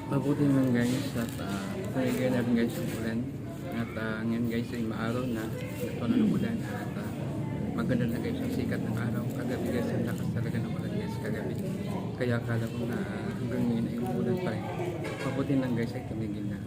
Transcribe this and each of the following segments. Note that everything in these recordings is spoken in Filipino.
Mabuti naman guys at tumigil na rin guys yung ulan. At ngayon guys ay maaraw na. Ito na ng ulan at maganda na guys yung sikat ng araw. Kagabi guys ang lakas talaga ng ulan guys kagabi. Kaya akala ko na hanggang ngayon ay umulan pa rin. Mabuti lang guys ay tumigil na.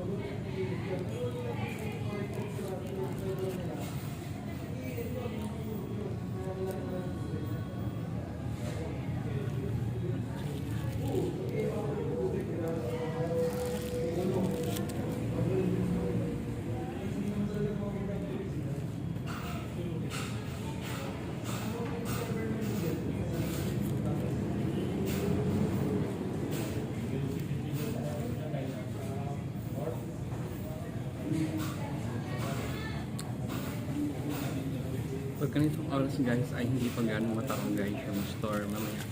Pag ganitong oras guys ay hindi pa gano'ng mataong guys yung store mamaya.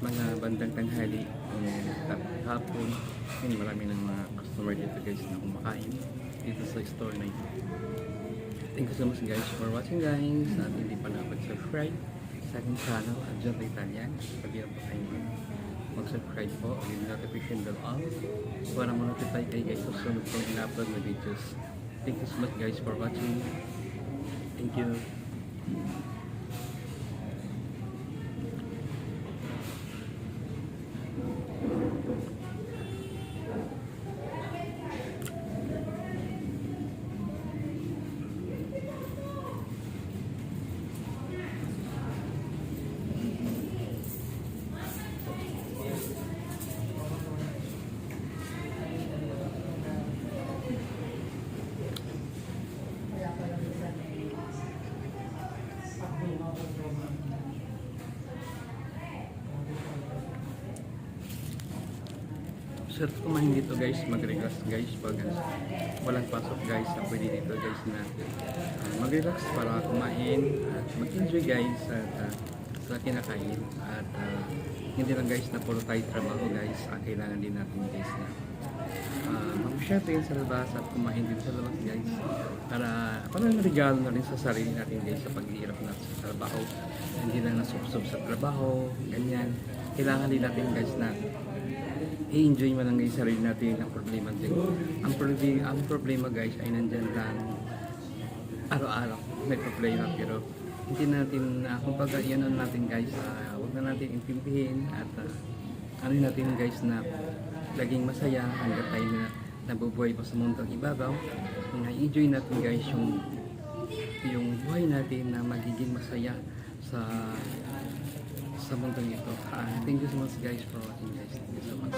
Mga bandang tanghali, hapon, yun, marami ng mga customer dito guys na kumakain dito sa store na ito. Thank you so much guys for watching guys. At hindi pa nakapag-subscribe sa aking channel at John Italian. Pagkira po kayo mag-subscribe po, yung notification bell on para ma-notify kayo guys sa sunod kong in-upload na videos. Thank you so much guys for watching. Thank you. Sarap kumain dito guys, mag-relax guys pag walang pasok guys, pwede dito guys na mag-relax para kumain at mag-enjoy guys at sa kinakain at hindi lang guys na puro tayo trabaho guys, kailangan din natin guys na mag-share tayo sa labas at kumain din sa labas guys para parang regalo na rin sa sarili natin guys sa paghihirap natin sa trabaho, hindi lang nasubsob sa trabaho, ganyan. Kailangan din natin guys na i-enjoy mo lang guys sarili natin. Ang problema din, ang problema guys ay nandyan lang araw-araw may problema, pero hindi natin kumbaga yan natin guys, huwag na natin intindihin at ano natin guys na laging masaya hanggang tayo na nabubuhay pa sa mundong ibabaw, na enjoy natin guys yung buhay natin na magiging masaya sa mundong ito. Thank you so much guys for watching guys. Thank you so much.